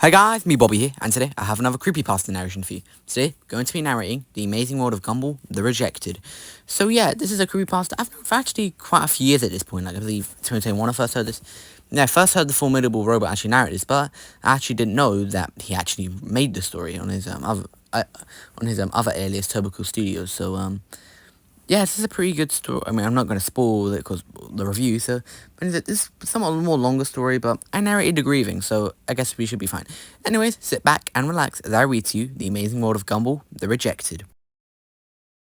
Hey guys, me Bobby here, and today I have another Creepypasta narration for you. Today, going to be narrating The Amazing World of Gumball, The Rejected. So yeah, this is a Creepypasta I've known for actually quite a few years at this point, like I believe 2021 I first heard this. Yeah, I first heard the Formidable Robot actually narrate this, but I actually didn't know that he actually made the story on his other alias, Tobical Studios, yeah, this is a pretty good story. I mean, I'm not going to spoil it because the review, but this is somewhat more longer story, but I narrated the grieving, so I guess we should be fine. Anyways, sit back and relax as I read to you The Amazing World of Gumball, The Rejected.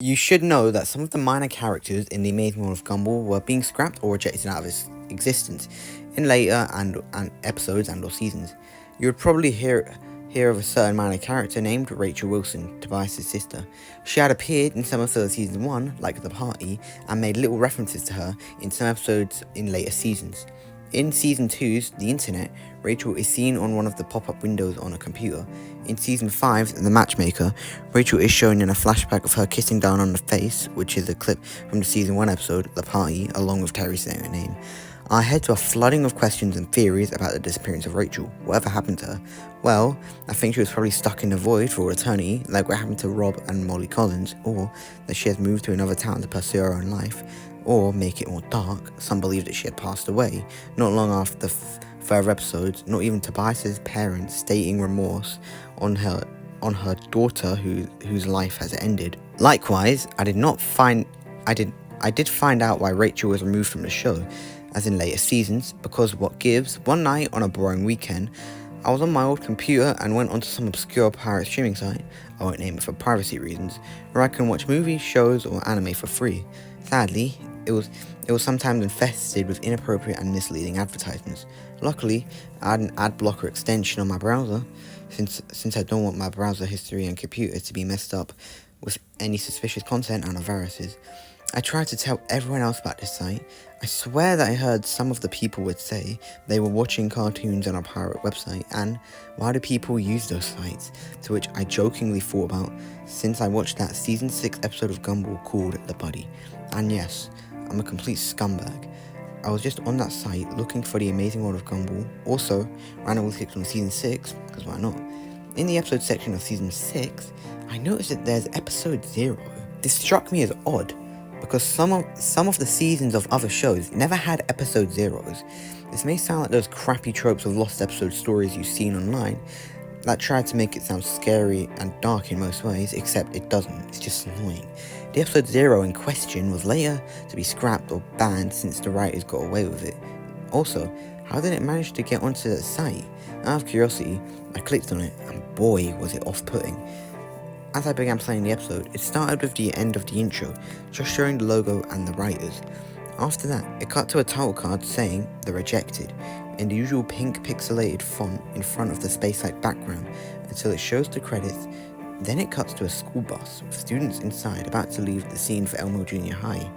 You should know that some of the minor characters in The Amazing World of Gumball were being scrapped or rejected out of existence in later and episodes and or seasons. You would probably hear of a certain minor character named Rachel Wilson, Tobias' sister. She had appeared in some episodes of season 1, like The Party, and made little references to her in some episodes in later seasons. In season 2's The Internet, Rachel is seen on one of the pop-up windows on a computer. In season 5's The Matchmaker, Rachel is shown in a flashback of her kissing down on the face, which is a clip from the season 1 episode, The Party, along with Terry saying her name. I head to a flooding of questions and theories about the disappearance of Rachel. Whatever happened to her? Well, I think she was probably stuck in the void for all eternity, like what happened to Rob and Molly Collins, or that she has moved to another town to pursue her own life, or make it more dark, some believe that she had passed away, not long after further episodes, not even Tobias' parents stating remorse on her daughter whose life has ended. Likewise, I did find out why Rachel was removed from the show, as in later seasons, because what gives, one night on a boring weekend, I was on my old computer and went onto some obscure pirate streaming site, I won't name it for privacy reasons, where I can watch movies, shows, or anime for free. Sadly, it was sometimes infested with inappropriate and misleading advertisements. Luckily, I had an ad blocker extension on my browser, since I don't want my browser history and computer to be messed up with any suspicious content and viruses. I tried to tell everyone else about this site. I swear that I heard some of the people would say they were watching cartoons on a pirate website, and why do people use those sites? To which I jokingly thought about since I watched that season 6 episode of Gumball called The Buddy. And yes, I'm a complete scumbag. I was just on that site looking for The Amazing World of Gumball. Also, randomly clicked on season 6, because why not? In the episode section of season 6, I noticed that there's episode 0. This struck me as odd, because some of the seasons of other shows never had episode zeros. This may sound like those crappy tropes of lost episode stories you've seen online that try to make it sound scary and dark in most ways, except it doesn't. It's just annoying. The episode 0 in question was later to be scrapped or banned since the writers got away with it. Also, how did it manage to get onto that site? Out of curiosity, I clicked on it, and boy was it off-putting. As I began playing the episode, it started with the end of the intro, just showing the logo and the writers. After that, it cut to a title card saying The Rejected, in the usual pink pixelated font in front of the space-like background, until it shows the credits. Then it cuts to a school bus, with students inside about to leave the scene for Elmore Junior High.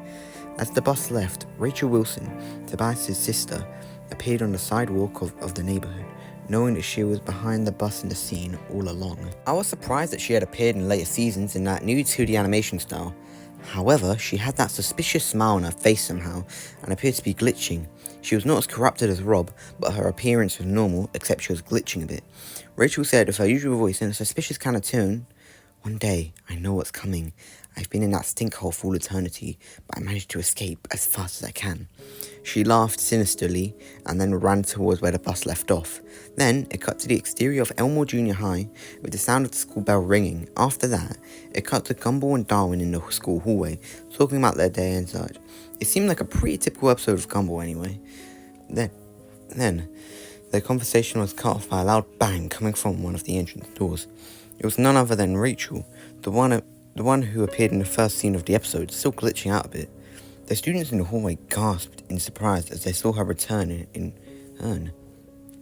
As the bus left, Rachel Wilson, Tobias' sister, appeared on the sidewalk of the neighborhood, knowing that she was behind the bus in the scene all along. I was surprised that she had appeared in later seasons in that new 2D animation style. However, she had that suspicious smile on her face somehow, and appeared to be glitching. She was not as corrupted as Rob, but her appearance was normal, except she was glitching a bit. Rachel said with her usual voice in a suspicious kind of tone, "One day, I know what's coming. I've been in that stinkhole for all eternity, but I managed to escape as fast as I can." She laughed sinisterly, and then ran towards where the bus left off. Then, it cut to the exterior of Elmore Junior High, with the sound of the school bell ringing. After that, it cut to Gumball and Darwin in the school hallway, talking about their day and such. It seemed like a pretty typical episode of Gumball anyway. Then, their conversation was cut off by a loud bang coming from one of the entrance doors. It was none other than Rachel, the one who appeared in the first scene of the episode, still glitching out a bit. The students in the hallway gasped in surprise as they saw her return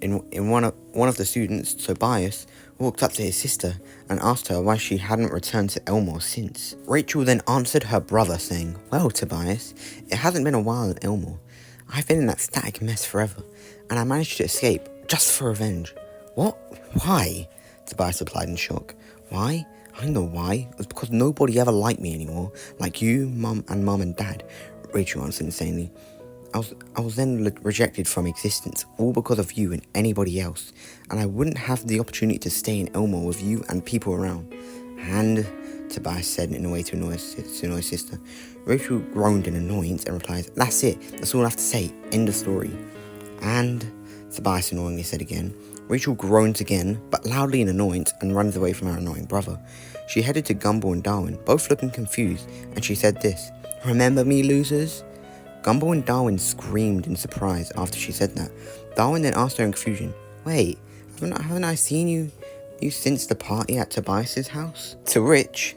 one of the students, Tobias, walked up to his sister and asked her why she hadn't returned to Elmore since. Rachel then answered her brother saying, "Well, Tobias, it hasn't been a while in Elmore. I've been in that static mess forever, and I managed to escape just for revenge." "What? Why?" Tobias replied in shock. "Why? I know why. It was because nobody ever liked me anymore, like you, Mum and Dad," Rachel answered insanely. I was then rejected from existence, all because of you and anybody else, and I wouldn't have the opportunity to stay in Elmore with you and people around. And Tobias said in a way to annoy his sister. Rachel groaned in annoyance and replies, "That's it. That's all I have to say. End of story." And Tobias annoyingly said again. Rachel groans again, but loudly in annoyance, and runs away from her annoying brother. She headed to Gumball and Darwin, both looking confused, and she said this, "Remember me, losers?" Gumball and Darwin screamed in surprise after she said that. Darwin then asked her in confusion, "Wait, haven't I seen you since the party at Tobias's house?" To which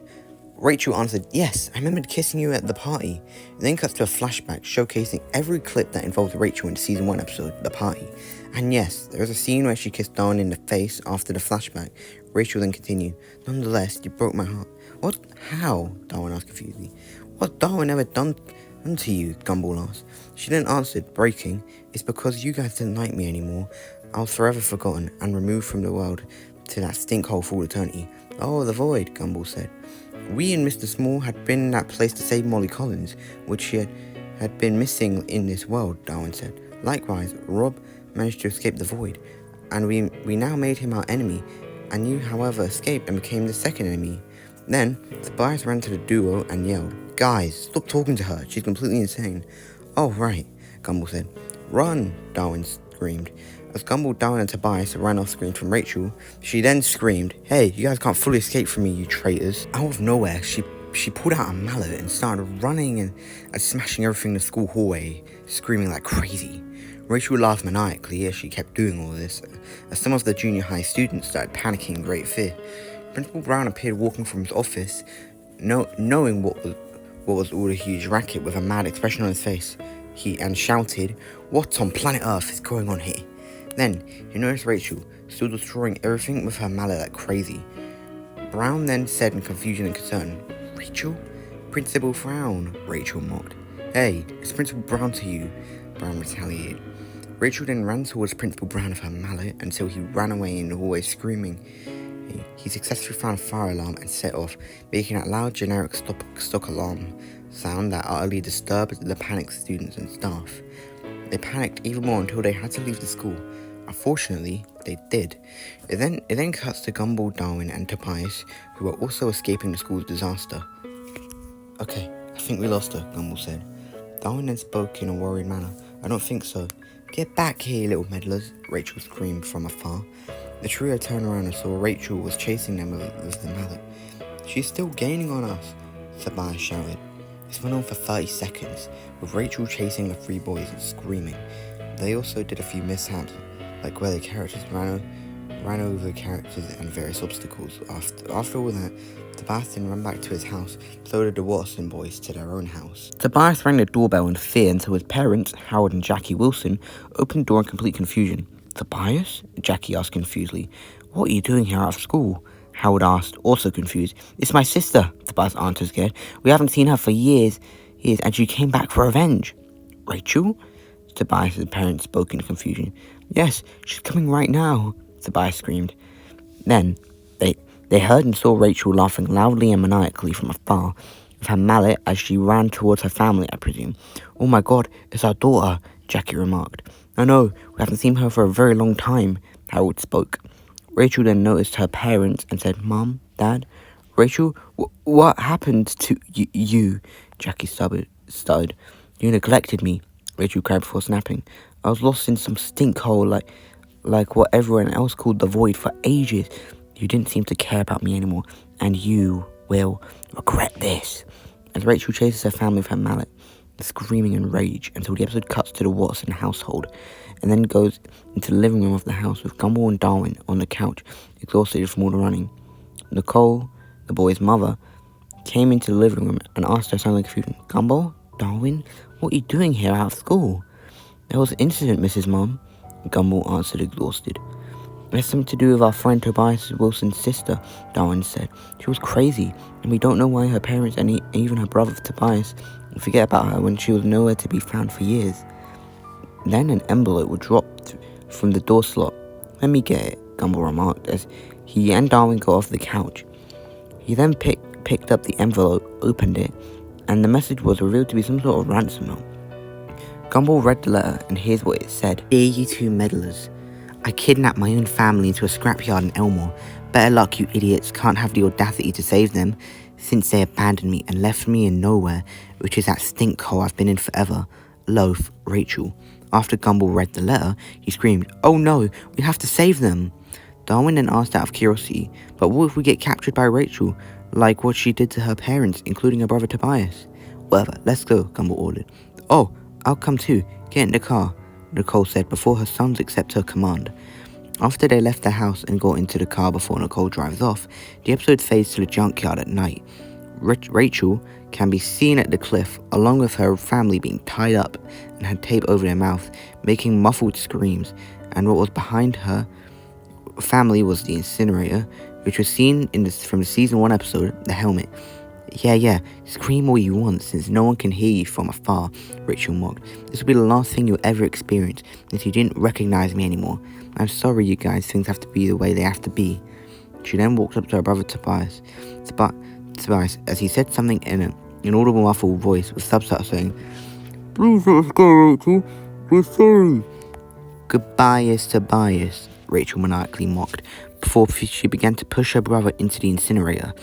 Rachel answered, "Yes, I remembered kissing you at the party." It then cuts to a flashback showcasing every clip that involves Rachel in the season 1 episode, The Party. And yes, there is a scene where she kissed Darwin in the face after the flashback. Rachel then continued, "Nonetheless, you broke my heart." "What? How?" Darwin asked confusedly. "What Darwin ever done to you?" Gumball asked. She then answered, breaking, "It's because you guys didn't like me anymore. I was forever forgotten and removed from the world to that stinkhole for all eternity." "Oh, the void," Gumball said. "We and Mr. Small had been in that place to save Molly Collins, which she had been missing in this world," Darwin said. "Likewise, Rob managed to escape the void, and we now made him our enemy, and you, however, escaped and became the second enemy." Then, Tobias ran to the duo and yelled, "Guys, stop talking to her, she's completely insane." "Oh, right," Gumball said. "Run," Darwin screamed. As Gumball, Darwin and Tobias ran off screen from Rachel, she then screamed, "Hey, you guys can't fully escape from me, you traitors." Out of nowhere, she pulled out a mallet and started running and smashing everything in the school hallway, screaming like crazy. Rachel laughed maniacally as she kept doing all this, as some of the junior high students started panicking in great fear. Principal Brown appeared walking from his office, knowing what was all the huge racket with a mad expression on his face. He shouted, "What on planet Earth is going on here?" Then he noticed Rachel, still destroying everything with her mallet like crazy. Brown then said in confusion and concern, "Rachel?" "Principal Brown," Rachel mocked. "Hey, it's Principal Brown to you," Brown retaliated. Rachel then ran towards Principal Brown with her mallet until he ran away in the hallway screaming. He successfully found a fire alarm and set off, making that loud generic stock alarm sound that utterly disturbed the panicked students and staff. They panicked even more until they had to leave the school. Unfortunately, they did. It then cuts to Gumball, Darwin, and Tobias, who were also escaping the school's disaster. "Okay, I think we lost her," Gumball said. Darwin then spoke in a worried manner. "I don't think so." "Get back here, little meddlers," Rachel screamed from afar. The trio turned around and saw Rachel was chasing them with the mallet. "She's still gaining on us," Tobias shouted. This went on for 30 seconds, with Rachel chasing the 3 boys and screaming. They also did a few mishaps, like where the characters ran over characters and various obstacles. After all that, Tobias then ran back to his house, so did the Watson boys to their own house. Tobias rang the doorbell in fear until his parents, Howard and Jackie Wilson, opened the door in complete confusion. "Tobias?" Jackie asked confusedly. "What are you doing here out of school?" Howard asked, also confused. "It's my sister," Tobias answered scared. "We haven't seen her for years, and she came back for revenge." "Rachel?" Tobias' parents spoke in confusion. "Yes, she's coming right now," Tobias screamed. Then, they heard and saw Rachel laughing loudly and maniacally from afar, with her mallet as she ran towards her family, I presume. "Oh my god, it's our daughter," Jackie remarked. "I know, we haven't seen her for a very long time," Harold spoke. Rachel then noticed her parents and said, "Mom, Dad?" "Rachel, what happened to you?" Jackie stuttered. "You neglected me," Rachel cried before snapping. "I was lost in some stink hole like what everyone else called the void for ages. You didn't seem to care about me anymore, and you will regret this." As Rachel chases her family with her mallet, screaming in rage until the episode cuts to the Watson household, and then goes into the living room of the house with Gumball and Darwin on the couch, exhausted from all the running. Nicole, the boy's mother, came into the living room and asked her, sounding confused, "Gumball? Darwin? What are you doing here out of school?" "There was an incident, Mrs. Mom," Gumball answered, exhausted. "It has something to do with our friend Tobias Wilson's sister," Darwin said. "She was crazy, and we don't know why her parents and even her brother Tobias forget about her when she was nowhere to be found for years." Then an envelope was dropped from the door slot. "Let me get it," Gumball remarked as he and Darwin got off the couch. He then picked up the envelope, opened it, and the message was revealed to be some sort of ransom note. Gumball read the letter, and here's what it said. Dear you two meddlers, I kidnapped my own family into a scrapyard in Elmore. Better luck, you idiots. Can't have the audacity to save them, since they abandoned me and left me in nowhere, which is that stinkhole I've been in forever. Loaf, Rachel. After Gumball read the letter, he screamed, "Oh no, we have to save them!" Darwin then asked out of curiosity, "But what if we get captured by Rachel, like what she did to her parents, including her brother Tobias?" "Whatever, let's go," Gumball ordered. "Oh, I'll come too. Get in the car," Nicole said before her sons accepted her command. After they left the house and got into the car before Nicole drives off, the episode fades to the junkyard at night. Rachel can be seen at the cliff, along with her family being tied up and had tape over their mouth, making muffled screams, and what was behind her family was the incinerator, which was seen from the season 1 episode, The Helmet. Yeah, scream all you want since no one can hear you from afar," Rachel mocked. "This will be the last thing you'll ever experience since you didn't recognize me anymore. I'm sorry, you guys, things have to be the way they have to be." She then walked up to her brother Tobias, as he said something in an inaudible muffled voice with subtitles saying, "Please let us go, Rachel. We're sorry." "Goodbye, Tobias," Rachel maniacally mocked, before she began to push her brother into the incinerator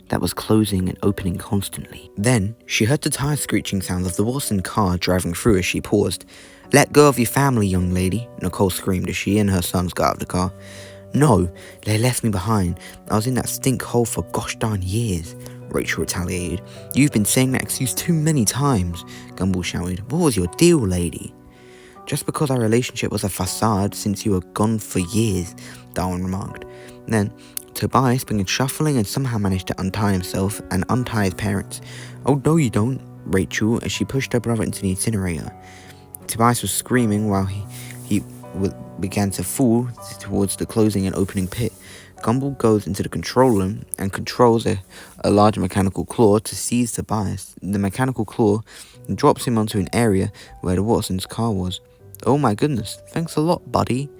that was closing and opening constantly. Then, she heard the tire screeching sounds of the Watson car driving through as she paused. "Let go of your family, young lady," Nicole screamed as she and her sons got out of the car. "No, they left me behind. I was in that stink hole for gosh darn years," Rachel retaliated. "You've been saying that excuse too many times," Gumball shouted. "What was your deal, lady?" "Just because our relationship was a facade since you were gone for years," Darwin remarked. Then, Tobias began shuffling and somehow managed to untie himself and untie his parents. "Oh, no you don't," Rachel, as she pushed her brother into the incinerator. Tobias was screaming while he began to fall towards the closing and opening pit. Gumball goes into the control room and controls a large mechanical claw to seize Tobias. The mechanical claw drops him onto an area where the Watson's car was. "Oh my goodness, thanks a lot, buddy,"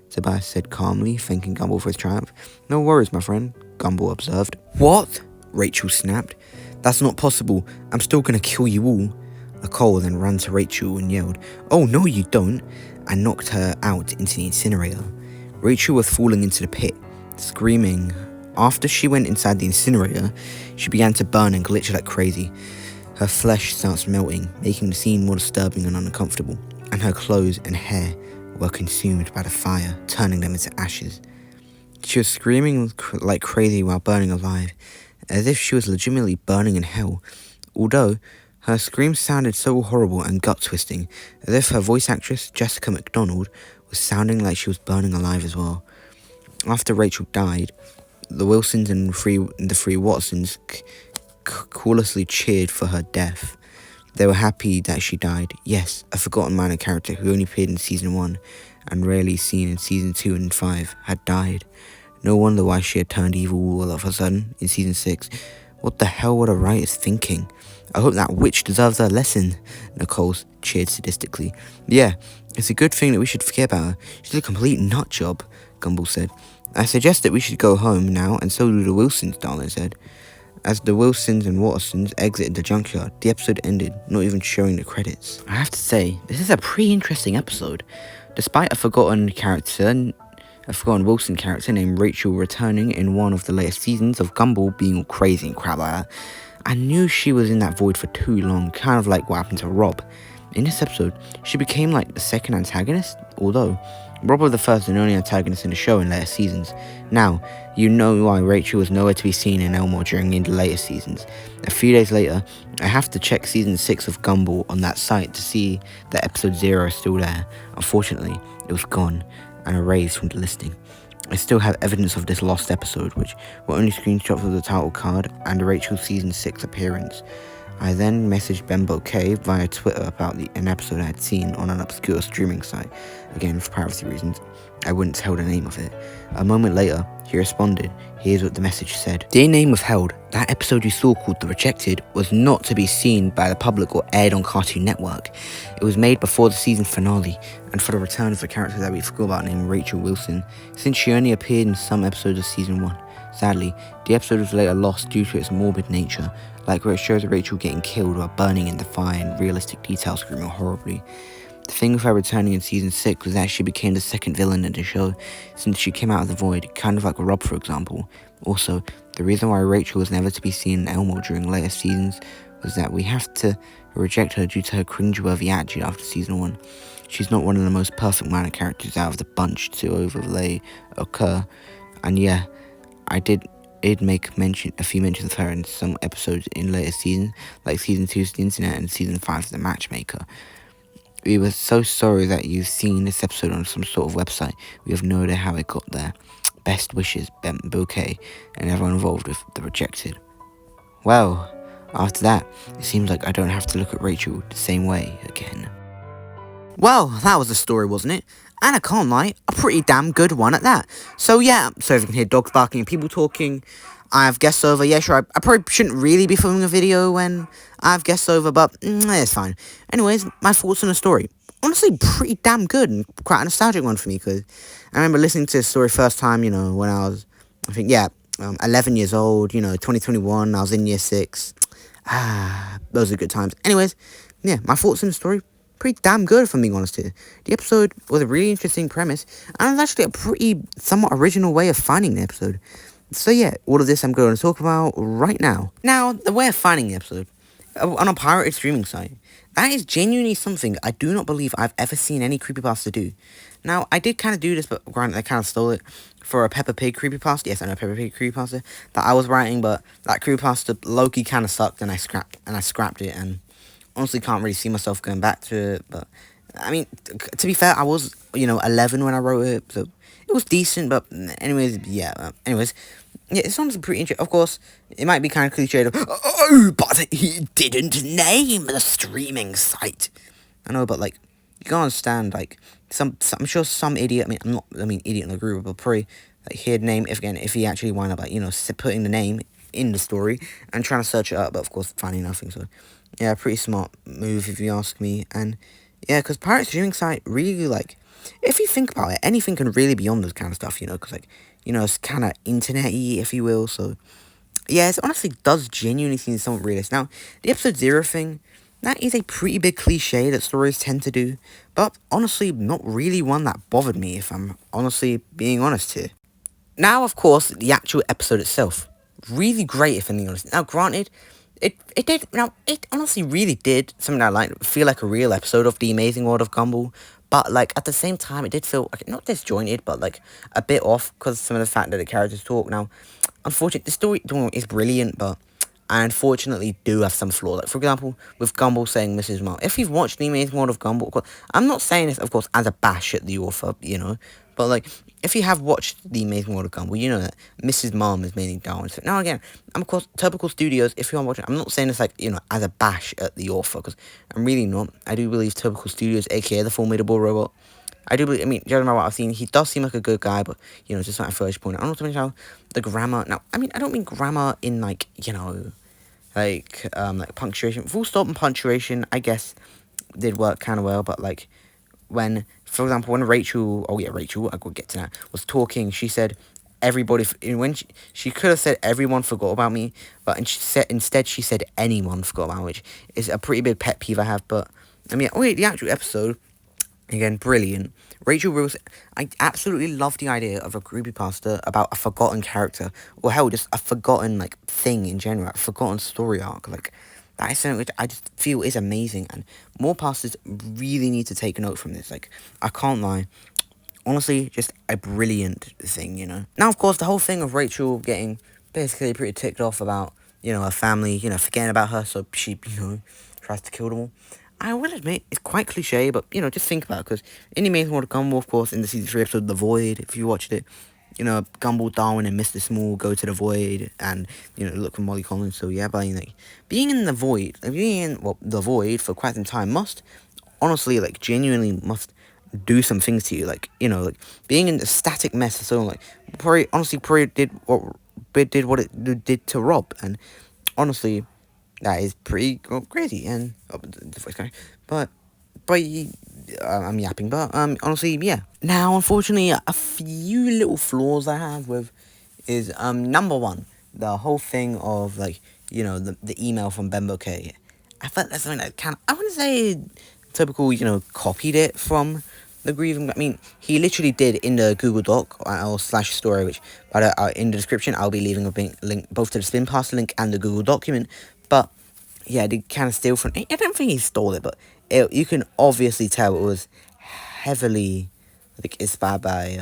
Tobias said calmly, thanking Gumball for his triumph. "No worries, my friend," Gumball observed. "What?" Rachel snapped. "That's not possible. I'm still gonna kill you all." Nicole then ran to Rachel and yelled, "Oh no you don't," and knocked her out into the incinerator. Rachel was falling into the pit, screaming. After she went inside the incinerator, she began to burn and glitch like crazy. Her flesh starts melting, making the scene more disturbing and uncomfortable, and her clothes and hair were consumed by the fire, turning them into ashes. She was screaming like crazy while burning alive, as if she was legitimately burning in hell, although her screams sounded so horrible and gut-twisting, as if her voice actress, Jessica McDonald, was sounding like she was burning alive as well. After Rachel died, the Wilsons and the three Watsons chorusly cheered for her death. They were happy that she died. Yes, a forgotten minor character who only appeared in season 1 and rarely seen in season 2 and 5 had died. No wonder why she had turned evil all of a sudden in season 6. What the hell were the writers thinking? "I hope that witch deserves her lesson," Nicole cheered sadistically. "Yeah, it's a good thing that we should forget about her. She's a complete nutjob," Gumball said. "I suggest that we should go home now, and so do the Wilsons," Darwin said. As the Wilsons and Watsons exited the junkyard, the episode ended, not even showing the credits. I have to say, this is a pretty interesting episode. Despite a forgotten Wilson character named Rachel returning in one of the latest seasons of Gumball being all crazy and crap like that, I knew she was in that void for too long, kind of like what happened to Rob. In this episode, she became like the second antagonist, although Rob was the first and only antagonist in the show in later seasons. Now, you know why Rachel was nowhere to be seen in Elmore during the later seasons. A few days later, I have to check season 6 of Gumball on that site to see that episode 0 is still there. Unfortunately, it was gone and erased from the listing. I still have evidence of this lost episode, which were only screenshots of the title card and Rachel's season 6 appearance. I then messaged Ben Bouquet via Twitter about an episode I had seen on an obscure streaming site. Again, for privacy reasons, I wouldn't tell the name of it. A moment later, he responded. Here's what the message said. "Dear name withheld, that episode you saw called The Rejected was not to be seen by the public or aired on Cartoon Network. It was made before the season finale, and for the return of the character that we forgot about named Rachel Wilson, since she only appeared in some episodes of season 1. Sadly, the episode was later lost due to its morbid nature, like where it shows Rachel getting killed while burning in the fire and realistic details screaming horribly. The thing with her returning in season 6 was that she became the second villain in the show since she came out of the void, kind of like Rob, for example. Also, the reason why Rachel was never to be seen in Elmore during later seasons was that we have to reject her due to her cringeworthy attitude after season 1. She's not one of the most perfect minor characters out of the bunch to overlay occur, and yeah, I did make a few mentions of her in some episodes in later seasons, like season 2's The Internet and season 5's The Matchmaker. We were so sorry that you've seen this episode on some sort of website. We have no idea how it got there. Best wishes, Ben Bouquet, and everyone involved with The Rejected. Well, after that, it seems like I don't have to look at Rachel the same way again. Well, that was a story, wasn't it? And I can't lie, a pretty damn good one at that. So yeah, so if you can hear dogs barking and people talking, I have guests over. Yeah, sure, I probably shouldn't really be filming a video when I have guests over, but it's fine. Anyways, my thoughts on the story. Honestly, pretty damn good and quite a nostalgic one for me, because I remember listening to this story first time, when I was, 11 years old, 2021, I was in year 6. Those are good times. Anyways, yeah, my thoughts on the story, pretty damn good, if I'm being honest here. The episode was a really interesting premise, and it was actually a pretty, somewhat original way of finding the episode. So yeah, all of this I'm going to talk about right now. Now, the way of finding the episode, on a pirated streaming site, that is genuinely something I do not believe I've ever seen any creepypasta do. Now, I did kind of do this, but granted, I kind of stole it for a Peppa Pig creepypasta. Yes, I know Peppa Pig creepypasta that I was writing, but that creepypasta low-key kind of sucked, and I scrapped it, and honestly can't really see myself going back to it. But I mean, to be fair, I was 11 when I wrote it, so it was decent. But anyways, yeah. Yeah, it's honestly pretty interesting. Of course, it might be kind of cliched. Oh, but he didn't name the streaming site. I know, but like, you can't understand. Like, I'm sure some idiot. Idiot in the group, but probably like he'd name if he actually wound up putting the name in the story and trying to search it up, but of course finding nothing. So yeah, pretty smart move if you ask me. And yeah, because pirate streaming site really, like, if you think about it, anything can really be on this kind of stuff, because it's kind of internet-y, if you will. So yeah, it honestly does genuinely seem somewhat realistic. Now, the episode 0 thing, that is a pretty big cliche that stories tend to do, but honestly not really one that bothered me, if I'm honestly being honest here. Now, of course, the actual episode itself, really great, if I'm being honest. Now, granted, it honestly really did something I like, feel like a real episode of The Amazing World of Gumball, but like at the same time it did feel like, not disjointed, but like a bit off because some of the fact that the characters talk. Now, unfortunately, the story is brilliant, but I unfortunately do have some flaws. Like, for example, with Gumball saying Mrs. Mom. If you've watched The Amazing World of Gumball, I'm not saying this, of course, as a bash at the author, but like, if you have watched The Amazing World of Gumball, you know that Mrs. Mom is mainly Darwin. So now again, I'm, of course, Tobical Studios. If you are watching, I'm not saying this like, as a bash at the author, because I'm really not. I do believe Tobical Studios, aka the Formidable Robot, I do believe, judging by what I've seen, he does seem like a good guy, but, just like a first point. I'm not talking about the grammar. Now, I don't mean grammar in, like, like punctuation. Full stop and punctuation, I guess, did work kind of well, but, like, when, for example, when Rachel, I could get to that, was talking, she said, everybody, when she could have said everyone forgot about me, but instead she said anyone forgot about me, which is a pretty big pet peeve I have. But, the actual episode, again, brilliant. Rachel Wilson, I absolutely love the idea of a creepypasta about a forgotten character, or hell, just a forgotten, like, thing in general, a forgotten story arc. Like, that is something which I just feel is amazing, and more pastors really need to take note from this. Like, I can't lie, honestly, just a brilliant thing, Now, of course, the whole thing of Rachel getting basically pretty ticked off about, her family, forgetting about her, so she, tries to kill them all. I will admit, it's quite cliche, but, just think about it, because in The Amazing World of Gumball, of course, in the season 3 episode, The Void, if you watched it, Gumball, Darwin, and Mr. Small go to the Void, and, look for Molly Collins. So, yeah, but, being in the Void, the Void for quite some time must, honestly, like, genuinely must do some things to you, like, like, being in a static mess for so long, like, probably did what it did to Rob, and, honestly, that is pretty crazy. And the voice guy, but I'm yapping. But honestly, yeah. Now, unfortunately, a few little flaws I have with is number one, the whole thing of, like, the email from Ben Bouquet. I felt that's something that I wouldn't say Tobical, copied it from the Grieving. I mean, he literally did in the Google Doc or slash story, which in the description I'll be leaving a link both to the Spin Pasta link and the Google document. But yeah, they kind of steal from. I don't think he stole it, but you can obviously tell it was heavily inspired by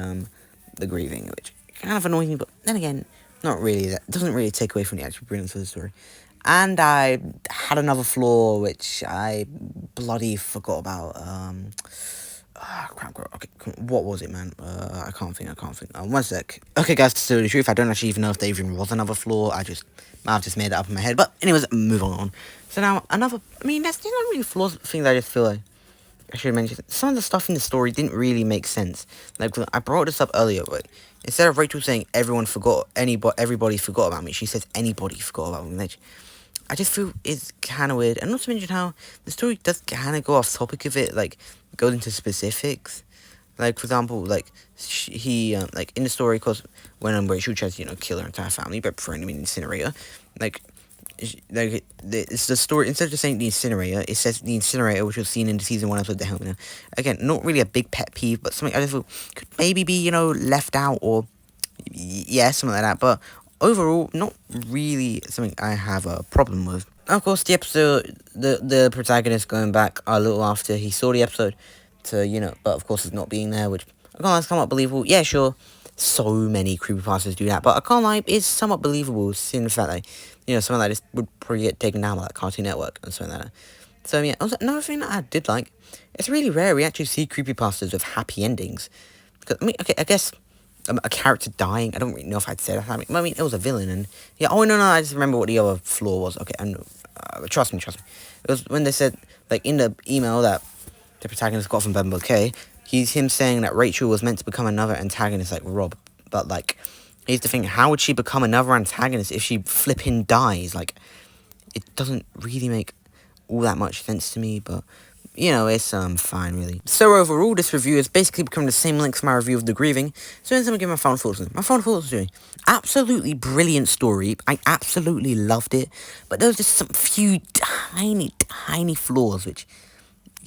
the Grieving, which kind of annoys me. But then again, not really. That doesn't really take away from the actual brilliance of the story. And I had another flaw which I bloody forgot about. Crap. Okay, what was it, man? I can't think. 1 sec. Okay, guys, to tell the truth, I don't actually even know if there even was another flaw. I've just made it up in my head. But anyways, move on. So now another. I mean, there's not really flaws. Things I just feel like I should mention. Some of the stuff in the story didn't really make sense. Like I brought this up earlier, but instead of Rachel saying everybody forgot about me, she says anybody forgot about me. Like, I just feel it's kind of weird. And not to mention how the story does kind of go off topic of it, like, goes into specifics. Like, for example, like, he, like, in the story, because when Rachel tries to, kill her entire family by throwing them in the incinerator, like, it's the story, instead of just saying the incinerator, it says the incinerator, which was seen in the season 1 episode, The Helmet. Again, not really a big pet peeve, but something I just feel could maybe be, left out, or, yeah, something like that, but overall, not really something I have a problem with. Of course, the episode, the protagonist going back a little after he saw the episode to, but of course it's not being there, which I can't lie, it's somewhat believable. Yeah, sure, so many creepypastas do that, but I can't lie, it's somewhat believable, seeing the fact that, something like this would probably get taken down by like Cartoon Network and something like that. So yeah, also, another thing that I did like, it's really rare we actually see creepypastas with happy endings. Because, I mean, okay, I guess a character dying, I don't really know if I'd say that. I mean, it was a villain, and yeah, oh, no, I just remember what the other flaw was. Okay, and trust me. It was when they said, like, in the email that the protagonist got from Ben Bouquet, him saying that Rachel was meant to become another antagonist like Rob, but, like, here's the thing, how would she become another antagonist if she flipping dies? Like, it doesn't really make all that much sense to me, but it's fine, really. So overall, this review has basically become the same length as my review of The Grieving. So instead of giving my final thoughts on it. My final thoughts are absolutely brilliant story. I absolutely loved it. But there was just some few tiny flaws which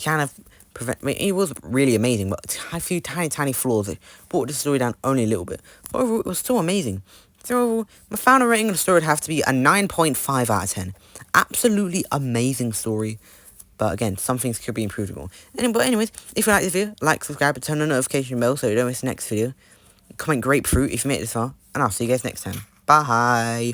kind of prevent me. It was really amazing, but a few tiny flaws that brought the story down only a little bit. But overall, it was still amazing. So overall, my final rating of the story would have to be a 9.5 out of 10. Absolutely amazing story. But again, some things could be improved upon. But anyways, if you like this video, like, subscribe, and turn on the notification bell so you don't miss the next video. Comment grapefruit if you made it this far. And I'll see you guys next time. Bye.